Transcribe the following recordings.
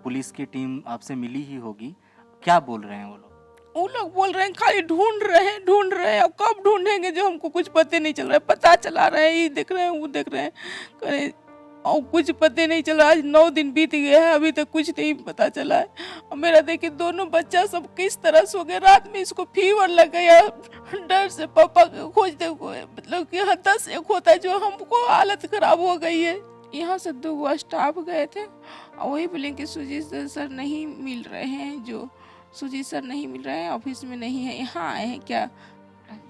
Police की team आपसे मिली ही होगी, क्या बोल रहे हैं वो लोग? वो लोग बोल रहे हैं खाली ढूंढ रहे हैं, अब कब ढूंढेंगे जो हमको कुछ पता नहीं चल रहा है। पता चला रहे हैं, ये देख रहे हैं, वो देख रहे हैं, करे और कुछ पता नहीं चल रहा। आज 9 दिन बीत गए हैं, अभी तक कुछ नहीं पता चला है। और मेरा देखिए दोनों बच्चा सब किस तरह सो गए। रात में इसको फीवर लग गया, डर से पापा को खोजते हुए, मतलब कि 10-1 होता है, जो हमको हालत खराब हो गई है। यहाँ से 2 स्टाफ गए थे और वही बोले कि सुजीत सर नहीं मिल रहे हैं, जो सुजीत सर नहीं मिल रहे हैं, ऑफिस में नहीं है, यहाँ आए हैं क्या।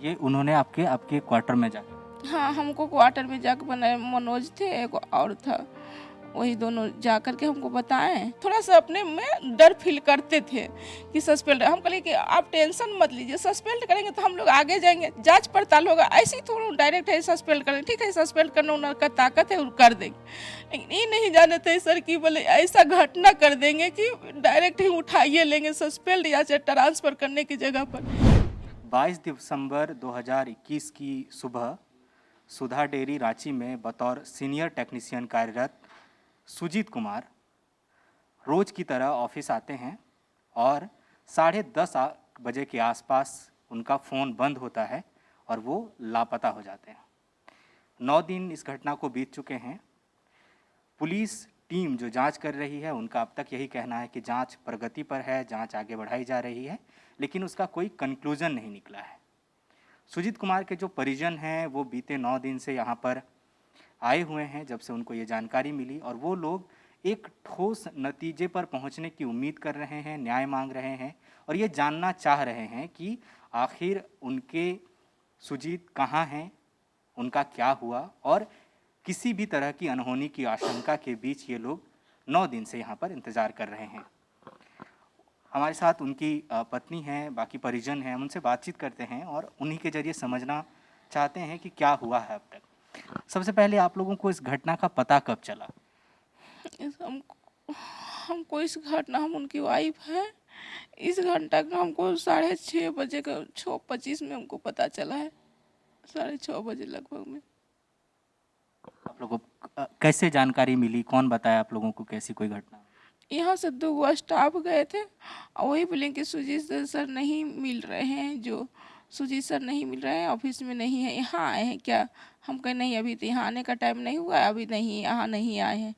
ये उन्होंने आपके आपके क्वार्टर में जाके? हाँ, हमको क्वार्टर में जाकर बनाए, मनोज थे, एक और था, वही दोनों जा कर के हमको बताएं। थोड़ा सा अपने में डर फील करते थे कि सस्पेंड, हम कहे कि आप टेंशन मत लीजिए, सस्पेंड करेंगे तो हम लोग आगे जाएंगे, जांच पड़ताल होगा, ऐसे ही थोड़ा डायरेक्ट है सस्पेंड करेंगे, ठीक है सस्पेंड करना उनका ताकत है, वो कर देंगे। लेकिन ये नहीं जाने थे सर कि बोले ऐसा घटना कर देंगे कि डायरेक्ट ही उठाइए लेंगे सस्पेंड या चाहे ट्रांसफर करने की जगह पर। 22 दिसंबर 2021 की सुबह सुधा डेयरी रांची में बतौर सीनियर टेक्नीशियन कार्यरत सुजीत कुमार रोज की तरह ऑफिस आते हैं और 10:30 बजे के आसपास उनका फ़ोन बंद होता है और वो लापता हो जाते हैं। 9 दिन इस घटना को बीत चुके हैं। पुलिस टीम जो जांच कर रही है, उनका अब तक यही कहना है कि जांच प्रगति पर है, जांच आगे बढ़ाई जा रही है, लेकिन उसका कोई कंक्लूजन नहीं निकला है। सुजीत कुमार के जो परिजन हैं वो बीते 9 दिन से यहाँ पर आए हुए हैं, जब से उनको ये जानकारी मिली, और वो लोग एक ठोस नतीजे पर पहुँचने की उम्मीद कर रहे हैं, न्याय मांग रहे हैं और ये जानना चाह रहे हैं कि आखिर उनके सुजीत कहाँ हैं, उनका क्या हुआ, और किसी भी तरह की अनहोनी की आशंका के बीच ये लोग 9 दिन से यहाँ पर इंतज़ार कर रहे हैं। हमारे साथ उनकी पत्नी हैं, बाकी परिजन हैं, हम उनसे बातचीत करते हैं और उन्हीं के जरिए समझना चाहते हैं कि क्या हुआ है अब तक। सबसे पहले आप लोगों को इस घटना का पता कब चला? हमको इस घटना, हम उनकी वाइफ है, इस घंटा का हमको 6:30 बजे का 6:25 में हमको पता चला है, 6:30 बजे लगभग में। आप लोगों को कैसे जानकारी मिली, कौन बताया आप लोगों को कैसी कोई घटना? यहाँ से 2 स्टाफ गए थे और वही बोले कि सुजीत सर नहीं मिल रहे हैं, जो सुजीत सर नहीं मिल रहे हैं, ऑफिस में नहीं है, यहाँ आए हैं क्या। हम कहे नहीं, अभी तो यहाँ आने का टाइम नहीं हुआ है, अभी नहीं, यहाँ नहीं आए हैं।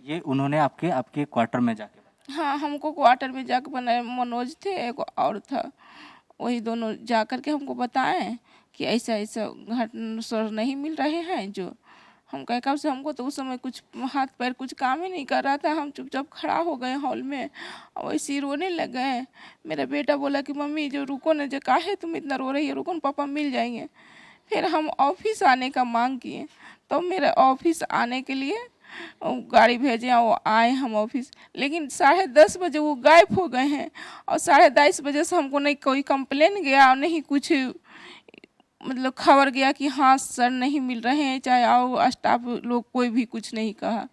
ये उन्होंने आपके आपके क्वार्टर में जाके बताया? हाँ, हमको क्वार्टर में जाकर बनाए, मनोज थे, एक और था, वही दोनों जा कर के हमको बताएं कि ऐसा ऐसा घटना सर नहीं मिल रहे हैं, जो हम कहे कब से, हमको तो उस समय कुछ हाथ पैर कुछ काम ही नहीं कर रहा था, हम चुपचाप खड़ा हो गए हॉल में और वैसे रोने लग गए। मेरा बेटा बोला कि मम्मी जो रुको ना, जो काहे तुम इतना रो रही है, रुको ना पापा मिल जाएंगे। फिर हम ऑफिस आने का मांग किए, तो मेरे ऑफिस आने के लिए गाड़ी भेजे और वो आए हम ऑफिस, लेकिन 10:30 बजे वो गायब हो गए हैं और 10:30 बजे से हमको नहीं कोई कंप्लेन गया और नहीं कुछ मतलब खबर गया कि हाँ सर नहीं मिल रहे हैं, चाहे आओ स्टाफ लोग कोई भी कुछ नहीं कहा।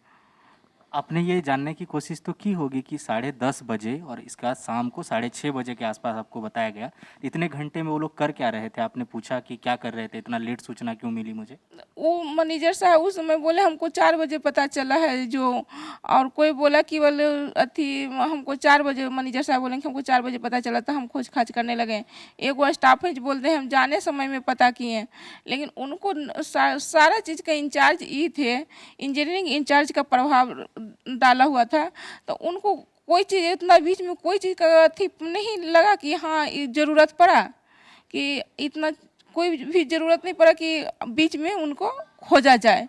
आपने ये जानने की कोशिश तो की होगी कि 10:30 बजे और इसके बाद शाम को 6:30 बजे के आसपास आपको बताया गया, इतने घंटे में वो लोग कर क्या रहे थे? आपने पूछा कि क्या कर रहे थे, इतना लेट सूचना क्यों मिली मुझे? वो मैनेजर साहब उस समय बोले हमको 4 बजे पता चला है, जो और कोई बोला कि बोले अथी हमको 4 बजे, मैनेजर साहब बोले कि हमको 4 बजे पता चला, था हम खोज खाज करने लगे। एक वो स्टाफ है जो बोलते हैं हम जाने समय में पता किए, लेकिन उनको सारा चीज़ का इंचार्ज ये थे, इंजीनियरिंग इंचार्ज का प्रभाव डाला हुआ था, तो उनको कोई चीज़ इतना बीच में कोई चीज़ का अथी नहीं लगा कि हाँ ज़रूरत पड़ा, कि इतना कोई भी ज़रूरत नहीं पड़ा कि बीच में उनको खोजा जाए।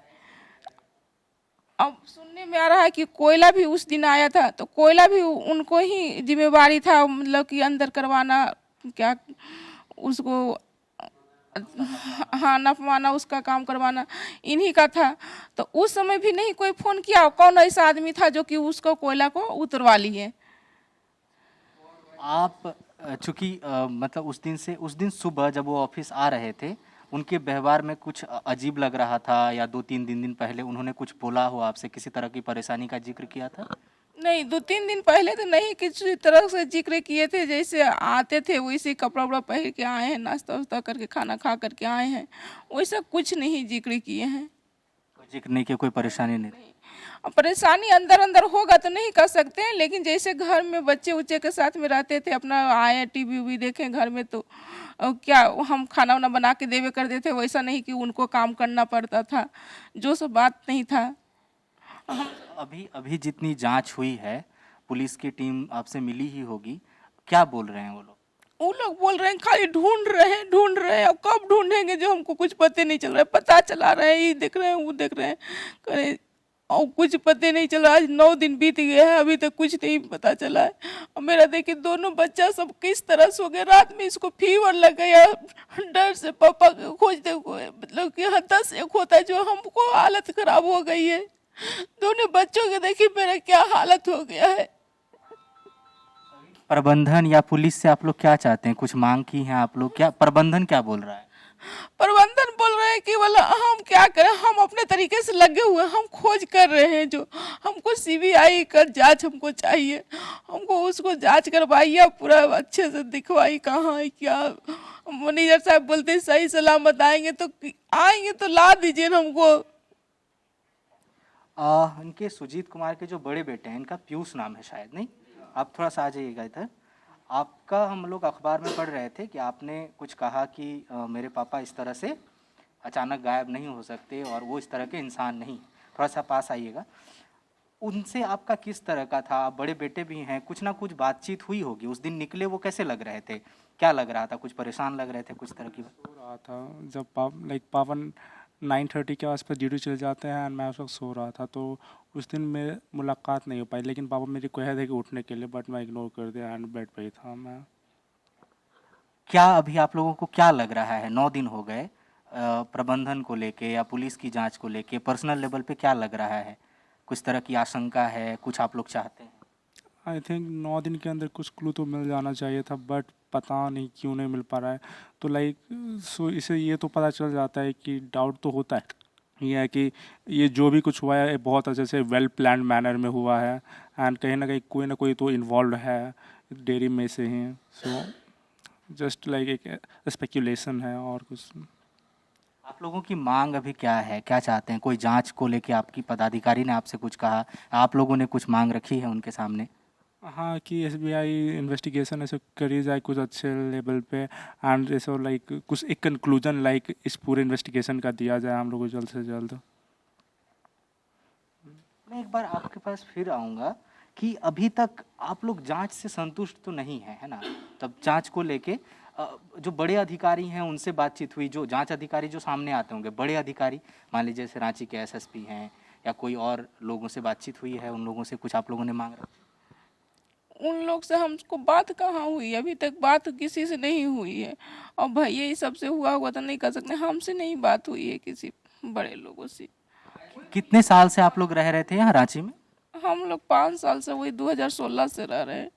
अब सुनने में आ रहा है कि कोयला भी उस दिन आया था, तो कोयला भी उनको ही जिम्मेवारी था, मतलब कि अंदर करवाना, क्या उसको हाँ नपवाना, उसका काम करवाना इन्हीं का था। तो उस समय भी नहीं कोई फ़ोन किया, कौन ऐसा आदमी था जो कि उसको कोयला को उतरवा लिए। आप चूँकि मतलब उस दिन सुबह जब वो ऑफिस आ रहे थे, उनके व्यवहार में कुछ अजीब लग रहा था, या 2-3 दिन पहले उन्होंने कुछ बोला हो आपसे, किसी तरह की परेशानी का जिक्र किया था? नहीं, 2-3 दिन पहले तो नहीं किसी तरह से जिक्र किए थे, जैसे आते थे वैसे कपड़ा उपड़ा पहन के आए हैं, नाश्ता वास्ता करके खाना खा करके आए हैं, वैसा कुछ नहीं जिक्र किए हैं। कोई जिक्र नहीं किया, कोई परेशानी नहीं? अब परेशानी अंदर अंदर होगा तो नहीं कर सकते हैं, लेकिन जैसे घर में बच्चे उच्चे के साथ में रहते थे, अपना आए टीवी उवी देखें घर में, तो क्या हम खाना वाना बना के देवे करते थे, वैसा नहीं कि उनको काम करना पड़ता था, जो सब बात नहीं था। अभी अभी जितनी जांच हुई है, पुलिस की टीम आपसे मिली ही होगी, क्या बोल रहे हैं वो लोग? वो लोग बोल रहे हैं खाली ढूंढ रहे हैं, अब कब ढूंढेंगे जो हमको कुछ पता नहीं चल रहा है, पता चला रहे हैं, ये देख रहे हैं वो देख रहे हैं, करे और कुछ पता नहीं चल रहा। आज 9 दिन बीत गए हैं, अभी तक कुछ नहीं पता चला है। और मेरा देखिए दोनों बच्चा सब किस तरह सो गए, रात में इसको फीवर लग गया, डर से पापा को खोजते हुए, मतलब कि 10 होता है, जो हमको हालत खराब हो गई है। दोनों बच्चों के देखिए मेरा क्या हालत हो गया है। प्रबंधन या पुलिस से आप लोग क्या चाहते हैं? कुछ मांग की है आप लोग? क्या प्रबंधन क्या बोल रहा है? प्रबंधन बोल रहे हैं कि बोला हम क्या करें, हम अपने तरीके से लगे हुए, हम खोज कर रहे हैं, जो हमको सीबीआई का जांच हमको चाहिए, हमको उसको जांच करवाइए, पूरा अच्छे से दिखवाई कहाँ है क्या। मैनेजर साहब बोलते हैं सही सलामत आएंगे तो ला दीजिए ना हमको। इनके सुजीत कुमार के जो बड़े बेटे हैं, इनका पीयूष नाम है शायद, नहीं? आप थोड़ा सा आ जाइएगा इधर। आपका हम लोग अखबार में पढ़ रहे थे कि आपने कुछ कहा कि मेरे पापा इस तरह से अचानक गायब नहीं हो सकते और वो इस तरह के इंसान नहीं। थोड़ा सा पास आइएगा। उनसे आपका किस तरह का था? आप बड़े बेटे भी हैं, कुछ ना कुछ बातचीत हुई होगी। उस दिन निकले वो कैसे लग रहे थे? क्या लग रहा था? कुछ परेशान लग रहे थे? कुछ तरह की सो रहा था जब पापा 9:30 के आसपास ड्यूटी चले जाते हैं, एंड मैं उस वक्त सो रहा था, तो उस दिन में मुलाकात नहीं हो पाई। लेकिन पापा मेरी कहे थे कि उठने के लिए, बट मैं इग्नोर कर दिया एंड बेड पे ही था मैं। क्या अभी आप लोगों को क्या लग रहा है? 9 दिन हो गए, प्रबंधन को लेके या पुलिस की जांच को लेके पर्सनल लेवल पे क्या लग रहा है? कुछ तरह की आशंका है? कुछ आप लोग चाहते हैं? आई थिंक 9 दिन के अंदर कुछ क्लू तो मिल जाना चाहिए था, बट पता नहीं क्यों नहीं मिल पा रहा है। तो सो इसे ये तो पता चल जाता है कि डाउट तो होता है, ये है कि ये जो भी कुछ हुआ है बहुत अच्छे से वेल प्लान्ड मैनर में हुआ है, एंड कहीं ना कोई तो इन्वॉल्व है डेयरी में से ही। सो जस्ट एक स्पेक्यूलेशन है और कुछ। आप लोगों की मांग अभी क्या है? क्या चाहते हैं? कोई जांच को लेके आपकी पदाधिकारी ने आपसे कुछ कहा? आप लोगों ने कुछ मांग रखी है उनके सामने? हाँ, कि एसबीआई इन्वेस्टिगेशन ऐसे करी जाए कुछ अच्छे लेवल पे, एंड ऐसे कुछ एक कंक्लूजन इस पूरे इन्वेस्टिगेशन का दिया जाए हम लोग को जल्द से जल्द। मैं एक बार आपके पास फिर आऊँगा कि अभी तक आप लोग जांच से संतुष्ट तो नहीं हैं, है ना? तब जांच को लेके जो बड़े अधिकारी हैं उनसे बातचीत हुई? जो जांच अधिकारी जो सामने आते होंगे, बड़े अधिकारी, मान लीजिए जैसे रांची के एसएसपी हैं या कोई और लोगों से बातचीत हुई है? उन लोगों से कुछ आप लोगों ने मांग रखी? उन लोग से हमको बात कहाँ हुई, अभी तक बात किसी से नहीं हुई है। और भैया ये सबसे हुआ तो नहीं कर सकते, हमसे नहीं बात हुई है किसी बड़े लोगों से। कितने साल से आप लोग रह रहे थे यहाँ रांची में? हम लोग 5 साल से, वही 2016 से रह रहे हैं।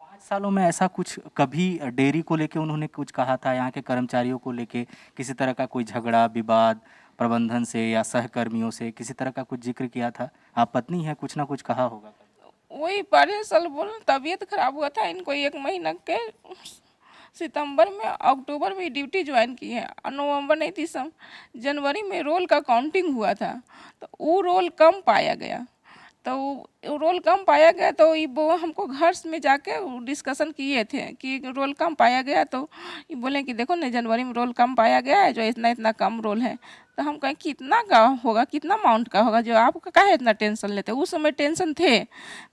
5 सालों में ऐसा कुछ कभी डेयरी को लेके उन्होंने कुछ कहा था? यहाँ के कर्मचारियों को लेके किसी तरह का कोई झगड़ा विवाद प्रबंधन से या सहकर्मियों से किसी तरह का कुछ जिक्र किया था? आप पत्नी हैं, कुछ ना कुछ कहा होगा। वही 12 साल बोल, तबीयत खराब हुआ था इनको 1 महीना के सितंबर में, अक्टूबर में ड्यूटी ज्वाइन की है, नवंबर नहीं थी जनवरी में रोल का काउंटिंग हुआ था, तो वो रोल कम पाया गया। तो रोल कम पाया गया तो वो हमको घर में जाके डिस्कशन किए थे कि रोल कम पाया गया, तो ये बोले कि देखो ना जनवरी में रोल कम पाया गया है, जो इतना कम रोल है। तो हम कहें कितना का होगा, कितना अमाउंट का होगा, जो आपका काहे इतना टेंशन लेते? उस समय टेंशन थे।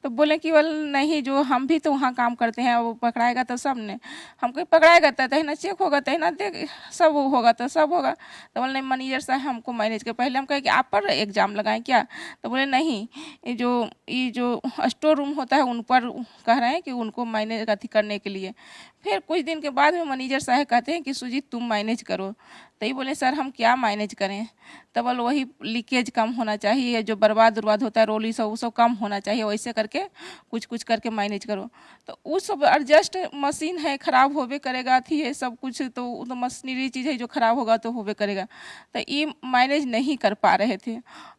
तो बोले कि बोल नहीं, जो हम भी तो वहाँ काम करते हैं, वो पकड़ाएगा तो सब ने, हमको पकड़ाएगा तो ना चेक होगा, तो ना देख सब होगा तो सब होगा। तो बोले नहीं मैनेजर साहब हमको मैनेज कर। पहले हम कहे कि आप पर एग्ज़ाम लगाएं क्या? तो बोले नहीं, ये जो स्टोर रूम होता है उन पर कह रहे हैं कि उनको मैनेज अथी करने के लिए। फिर कुछ दिन के बाद में मैनेजर साहब कहते हैं कि सुजीत तुम मैनेज करो। तो ये बोले सर हम क्या मैनेज करें? तो बोल वही लीकेज कम होना चाहिए, जो बर्बाद होता है रोल, ये सब वो सब कम होना चाहिए, वैसे करके कुछ करके मैनेज करो। तो वो सब एडजस्ट मशीन है, ख़राब होबे करेगा, थी है सब कुछ, तो मशीनरी चीज़ है, जो ख़राब होगा तो होबे करेगा। तो ये मैनेज नहीं कर पा रहे थे,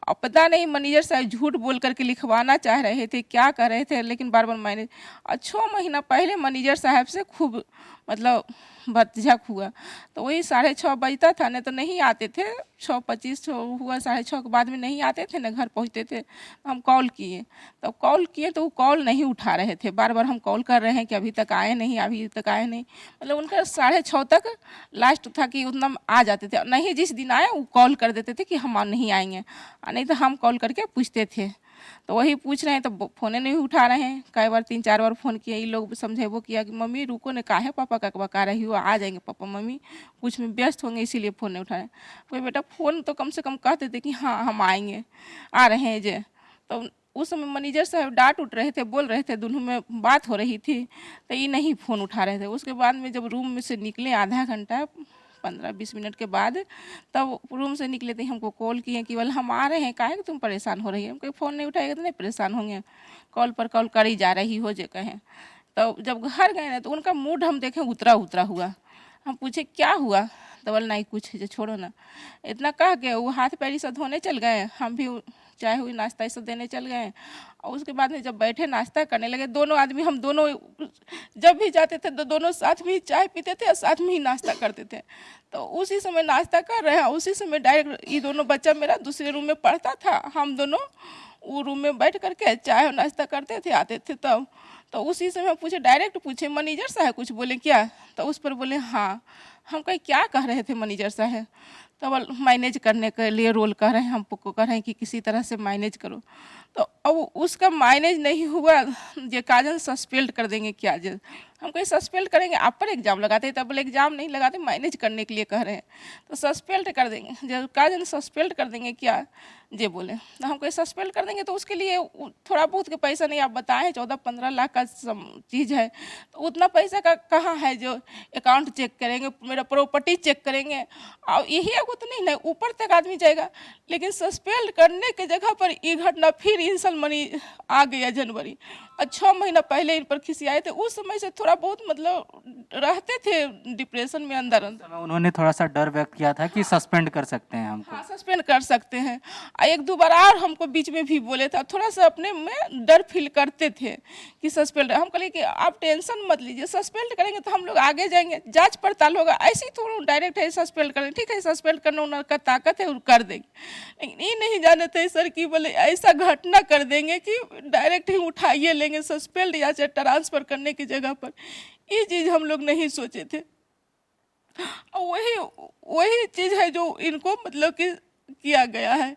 और पता नहीं मैनेजर साहब झूठ बोल करके लिखवाना चाह रहे थे, क्या कर रहे थे, लेकिन बार बार मैनेज। और 6 महीना पहले मैनेजर साहब से खूब मतलब बतझक हुआ। तो वही 6:30 बजता था, नहीं तो नहीं आते थे। 6:25 हुआ, 6:30 के बाद में नहीं आते थे ना, घर पहुँचते थे। हम कॉल किए, तब कॉल किए तो वो कॉल नहीं उठा रहे थे। बार बार हम कॉल कर रहे हैं कि अभी तक आए नहीं, अभी तक आए नहीं। मतलब उनका 6:30 तक लास्ट था कि उतना आ जाते थे। नहीं, जिस दिन आए वो कॉल कर देते थे कि हम नहीं आएंगे, नहीं तो हम कॉल करके पूछते थे। तो वही पूछ रहे हैं तो फ़ोने नहीं उठा रहे हैं। कई बार 3-4 बार फ़ोन किए, ये लोग समझेबो किया कि मम्मी रुको न, काहे पापा का बका रही हो, आ जाएंगे पापा मम्मी, कुछ में व्यस्त होंगे इसीलिए फ़ोन नहीं उठा रहे। कोई बेटा फ़ोन तो कम से कम कहते थे कि हाँ हम आएंगे, आ रहे हैं जे। तो उस समय मैनेजर साहब डांट उठ रहे थे, बोल रहे थे, दोनों में बात हो रही थी, तो ये नहीं फ़ोन उठा रहे थे। उसके बाद में जब रूम में से निकले आधा घंटा 15-20 मिनट के बाद, तब रूम से निकले थे, हमको कॉल किए कि बोले हम आ रहे हैं, काहे कि तुम परेशान हो रही है। हमको फ़ोन नहीं उठाएगा तो नहीं परेशान होंगे, कॉल पर कॉल करी जा रही हो जे कहें। तो जब घर गए ना तो उनका मूड हम देखें उतरा उतरा हुआ। हम पूछे क्या हुआ, तो बोले नहीं कुछ, जो छोड़ो ना। इतना कह के वो हाथ पैर सब धोने चल गए, हम भी चाय हुई नाश्ता ये सब देने चल गए। और उसके बाद में जब बैठे नाश्ता करने लगे, दोनों आदमी हम दोनों जब भी जाते थे तो दोनों साथ में ही चाय पीते थे और साथ में ही नाश्ता करते थे। तो उसी समय नाश्ता कर रहे हैं, उसी समय डायरेक्ट ये दोनों बच्चा मेरा दूसरे रूम में पढ़ता था, हम दोनों वो रूम में बैठ करके चाय और नाश्ता करते थे, आते थे तब। तो उसी समय पूछे, डायरेक्ट पूछे मैनेजर साहब कुछ बोले क्या, तो उस पर बोले हाँ। हम कहीं क्या कह रहे थे मैनेजर साहब, तो मैनेज करने के लिए रोल कह रहे हैं, हमको कह रहे हैं कि किसी तरह से मैनेज करो। तो अब उसका मैनेज नहीं हुआ, ये काजल सस्पेंड कर देंगे क्या, जो हम कहीं सस्पेंड करेंगे, आप पर एग्जाम लगाते हैं, तब बोले एग्जाम नहीं लगाते, मैनेज करने के लिए कह रहे हैं, तो सस्पेंड कर देंगे, जो काजल सस्पेंड कर देंगे क्या, जे बोले। तो हम कहीं सस्पेंड कर देंगे तो उसके लिए थोड़ा बहुत के पैसा नहीं, आप बताएं 14-15 लाख का चीज़ है, तो उतना पैसा का कहाँ है जो अकाउंट चेक करेंगे, मेरा प्रॉपर्टी चेक करेंगे, और यही एगो तो नहीं, ऊपर तक आदमी जाएगा। लेकिन सस्पेंड करने के जगह पर ये घटना फिर इंसान मनी आ गया जनवरी, और 6 महीना पहले इन पर खिसियाए थे। उस समय से थोड़ा बहुत मतलब रहते थे डिप्रेशन में अंदर अंदर। उन्होंने थोड़ा सा डर व्यक्त किया था कि सस्पेंड कर सकते हैं हमको। हाँ, सस्पेंड कर सकते हैं। 1-2 बार और हमको बीच में भी बोले था, थोड़ा सा अपने में डर फील करते थे कि सस्पेंड। हम कहे कि आप टेंशन मत लीजिए, सस्पेंड करेंगे तो हम लोग आगे जाएंगे, जांच पड़ताल होगा, ऐसे ही तो डायरेक्ट है सस्पेंड करेंगे, ठीक है सस्पेंड करना उनका ताकत है और कर देंगे। लेकिन ये नहीं जाने थे सर कि बोले ऐसा घटना कर देंगे कि डायरेक्ट ही उठाइए लेंगे सस्पेंड या चाहे ट्रांसफ़र करने की जगह पर। ये चीज़ हम लोग नहीं सोचे थे। वही चीज़ है जो इनको मतलब कि किया गया है।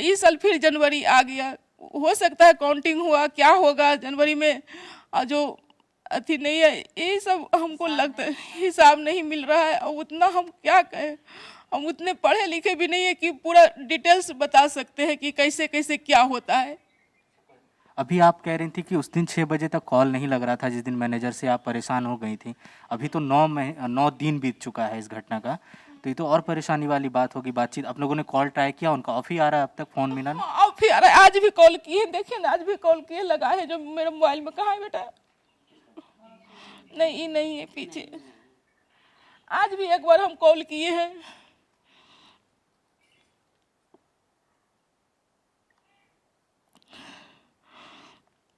इस साल फिर जनवरी आ गया, हो सकता है काउंटिंग हुआ, क्या होगा जनवरी में जो अथी नहीं है, ये सब हमको लगता है हिसाब नहीं मिल रहा है। और उतना हम क्या कहें, हम उतने पढ़े लिखे भी नहीं है कि पूरा डिटेल्स बता सकते हैं कि कैसे कैसे क्या होता है। अभी आप कह रही थी कि उस दिन 6 बजे तक कॉल नहीं लग रहा था, जिस दिन मैनेजर से आप परेशान हो गई थी। अभी तो 9 दिन बीत चुका है इस घटना का, तो ये तो और परेशानी वाली बात होगी। बातचीत आप लोगों ने कॉल ट्राई किया, उनका ऑफ ही आ रहा है, अब तक फ़ोन मिला ना? ऑफ ही आ रहा है, आज भी कॉल किए, देखिए ना आज भी कॉल किए, लगा है जो मेरे मोबाइल में। कहाँ है बेटा? नहीं नहीं है पीछे। आज भी एक बार हम कॉल किए हैं।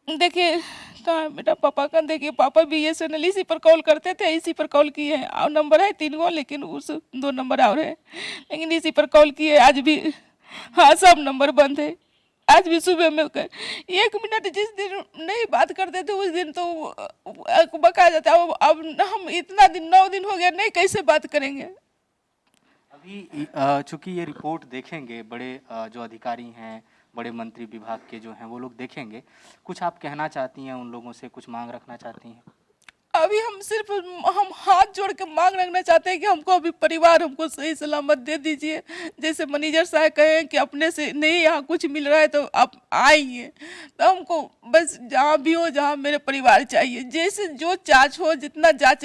देखिए कहाँ बेटा, पापा का देखिए, पापा BSNL इसी पर कॉल करते थे, इसी पर कॉल किए हैं। और नंबर है 3 गो, लेकिन उस 2 नंबर और है, लेकिन इसी पर कॉल किए आज भी। हाँ, सब नंबर बंद है। आज भी सुबह में 1 मिनट जिस दिन नहीं बात करते थे उस दिन तो बका जाता। अब हम इतना दिन 9 दिन हो गया, नहीं कैसे बात करेंगे। अभी चूंकि ये रिपोर्ट देखेंगे बड़े जो अधिकारी हैं, बड़े मंत्री विभाग के जो हैं, वो लोग देखेंगे, कुछ आप कहना चाहती हैं उन लोगों से, कुछ मांग रखना चाहती हैं? अभी हम हाथ जोड़ के मांग रखना चाहते हैं कि हमको अभी परिवार हमको सही सलामत दे दीजिए। जैसे मैनेजर साहब कहें कि अपने से नहीं यहाँ कुछ मिल रहा है तो आप आइए, तो हमको बस जहाँ भी हो, जहाँ मेरे परिवार चाहिए, जैसे जो जांच हो, जितना जांच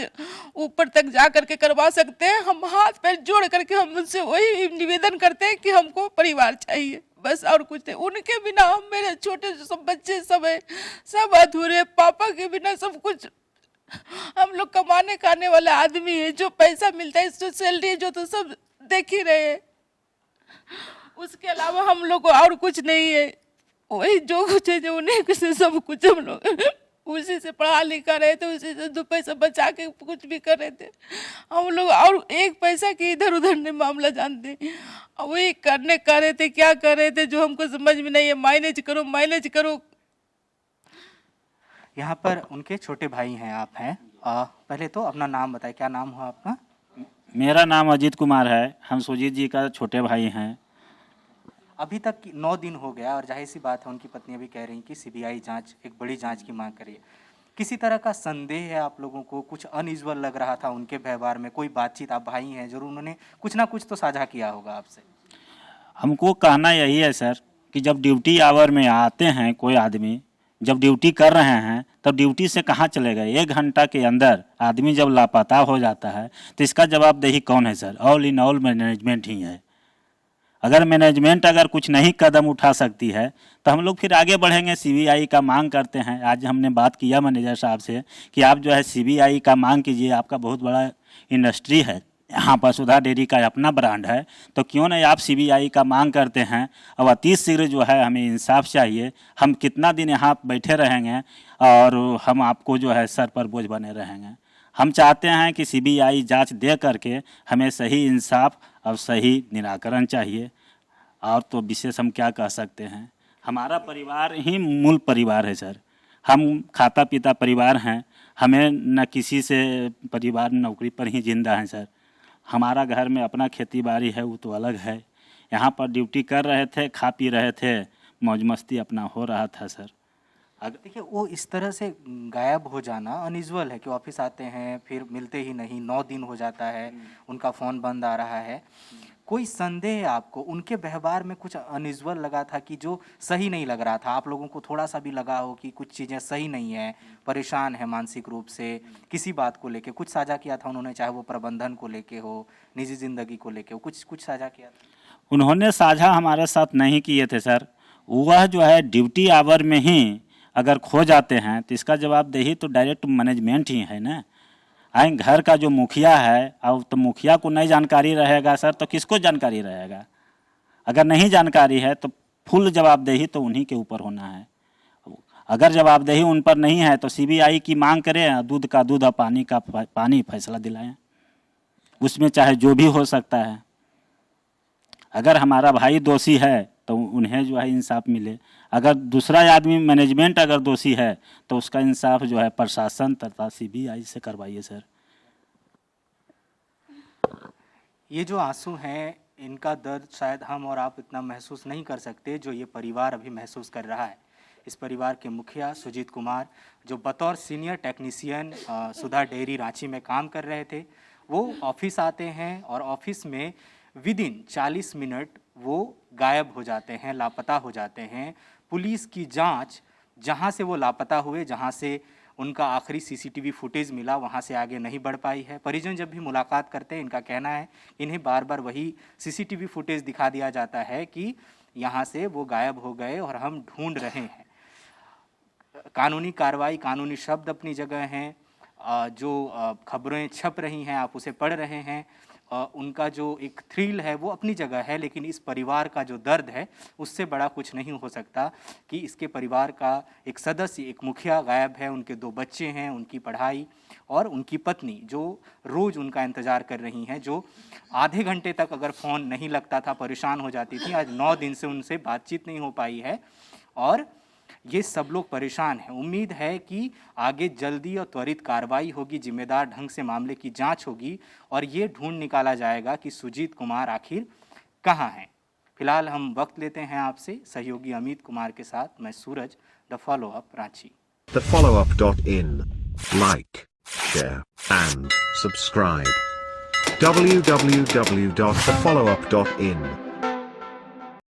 ऊपर तक जा करके करवा सकते हैं, हम हाथ पैर जोड़ करके हम उनसे वही निवेदन करते हैं कि हमको परिवार चाहिए, बस और कुछ नहीं। उनके बिना हम, मेरे छोटे सब बच्चे सब है, सब अधूरे। पापा के बिना सब कुछ। हम लोग कमाने खाने वाले आदमी है, जो पैसा मिलता है, जो सैलरी जो तो सब देख ही रहे हैं, उसके अलावा हम लोग को और कुछ नहीं है। वही जो कुछ है जो उन्हीं से सब कुछ हम लोग उसी से पढ़ा लिखा रहे थे, उसी से 2 पैसा बचा के कुछ भी कर रहे थे हम लोग, और 1 पैसा की इधर उधर नहीं मामला जानते। और वही करने कर रहे थे, क्या कर रहे थे जो हमको समझ में नहीं है। मैनेज करो मैनेज करो। यहाँ पर उनके छोटे भाई हैं, आप हैं। पहले तो अपना नाम बताएं, क्या नाम हुआ आपका? मेरा नाम अजीत कुमार है, हम सुजीत जी का छोटे भाई हैं। अभी तक 9 दिन हो गया और जाहिर सी बात है उनकी पत्नी अभी कह रही कि सीबीआई जांच, एक बड़ी जांच की मांग करिए। किसी तरह का संदेह है आप लोगों को? कुछ अनयूजुअल लग रहा था उनके व्यवहार में? कोई बातचीत, आप भाई हैं जरूर, उन्होंने कुछ ना कुछ तो साझा किया होगा आपसे। हमको कहना यही है सर कि जब ड्यूटी आवर में आते हैं कोई आदमी, जब ड्यूटी कर रहे हैं तब ड्यूटी से कहाँ चले गए? 1 घंटा के अंदर आदमी जब लापता हो जाता है तो इसका जवाबदेही कौन है sir? All in all management ही है। अगर मैनेजमेंट अगर कुछ नहीं कदम उठा सकती है तो हम लोग फिर आगे बढ़ेंगे। सीबीआई का मांग करते हैं। आज हमने बात किया मैनेजर साहब से कि आप जो है सीबीआई का मांग कीजिए, आपका बहुत बड़ा इंडस्ट्री है, यहाँ पर सुधा डेयरी का अपना ब्रांड है, तो क्यों नहीं आप सीबीआई का मांग करते हैं। अब अति शीघ्र जो है हमें इंसाफ चाहिए। हम कितना दिन यहाँ बैठे रहेंगे और हम आपको जो है सर पर बोझ बने रहेंगे। हम चाहते हैं कि सीबीआई जांच दे करके हमें सही इंसाफ और सही निराकरण चाहिए। और तो विशेष हम क्या कह सकते हैं। हमारा परिवार ही मूल परिवार है सर। हम खाता पीता परिवार हैं। हमें न किसी से परिवार नौकरी पर ही जिंदा हैं सर। हमारा घर में अपना खेती बाड़ी है, वो तो अलग है। यहाँ पर ड्यूटी कर रहे थे, खा पी रहे थे, मौज मस्ती अपना हो रहा था सर। देखिए, वो इस तरह से गायब हो जाना अनयूजुअल है कि ऑफिस आते हैं फिर मिलते ही नहीं, 9 दिन हो जाता है, उनका फ़ोन बंद आ रहा है। कोई संदेह है आपको? उनके व्यवहार में कुछ अनयूजुअल लगा था कि जो सही नहीं लग रहा था? आप लोगों को थोड़ा सा भी लगा हो कि कुछ चीज़ें सही नहीं है, परेशान है मानसिक रूप से, किसी बात को लेके कुछ साझा किया था उन्होंने? चाहे वो प्रबंधन को लेके हो, निजी ज़िंदगी को लेके हो, कुछ साझा किया था? उन्होंने साझा हमारे साथ नहीं किए थे सर। वह जो है ड्यूटी आवर में ही अगर खो जाते हैं तो इसका जवाबदेही तो डायरेक्ट मैनेजमेंट ही है ना। आई घर का जो मुखिया है, अब तो मुखिया को नहीं जानकारी रहेगा सर, तो किसको जानकारी रहेगा? अगर नहीं जानकारी है तो फुल जवाबदेही तो उन्हीं के ऊपर होना है। अगर जवाबदेही उन पर नहीं है तो सीबीआई की मांग करें, दूध का दूध और पानी का पानी फैसला दिलाएं, उसमें चाहे जो भी हो सकता है। अगर हमारा भाई दोषी है तो उन्हें जो है इंसाफ मिले। अगर दूसरा आदमी मैनेजमेंट अगर दोषी है तो उसका इंसाफ जो है प्रशासन तथा सीबीआई से करवाइए सर। ये जो आंसू हैं, इनका दर्द शायद हम और आप इतना महसूस नहीं कर सकते जो ये परिवार अभी महसूस कर रहा है। इस परिवार के मुखिया सुजीत कुमार, जो बतौर सीनियर टेक्नीशियन सुधा डेयरी रांची में काम कर रहे थे, वो ऑफिस आते हैं और ऑफिस में विदिन 40 मिनट वो गायब हो जाते हैं, लापता हो जाते हैं। पुलिस की जांच, जहां से वो लापता हुए, जहां से उनका आखिरी सीसीटीवी फुटेज मिला, वहां से आगे नहीं बढ़ पाई है। परिजन जब भी मुलाकात करते हैं, इनका कहना है इन्हें बार बार वही सीसीटीवी फुटेज दिखा दिया जाता है कि यहाँ से वो गायब हो गए और हम ढूंढ रहे हैं। कानूनी कार्रवाई, कानूनी शब्द अपनी जगह हैं, जो खबरें छप रही हैं आप उसे पढ़ रहे हैं, उनका जो एक थ्रिल है वो अपनी जगह है, लेकिन इस परिवार का जो दर्द है उससे बड़ा कुछ नहीं हो सकता कि इसके परिवार का एक सदस्य, एक मुखिया गायब है, उनके 2 बच्चे हैं, उनकी पढ़ाई और उनकी पत्नी जो रोज़ उनका इंतज़ार कर रही हैं, जो आधे घंटे तक अगर फ़ोन नहीं लगता था परेशान हो जाती थी। आज 9 दिन से उनसे बातचीत नहीं हो पाई है और ये सब लोग परेशान हैं। उम्मीद है कि आगे जल्दी और त्वरित कार्रवाई होगी, जिम्मेदार ढंग से मामले की जांच होगी और ये ढूंढ निकाला जाएगा कि सुजीत कुमार आखिर कहाँ हैं। फिलहाल हम वक्त लेते हैं आपसे सहयोगी अमित कुमार के साथ। मैं Suraj, the follow up Ranchi. thefollowup.in. Like, share and subscribe. www.thefollowup.in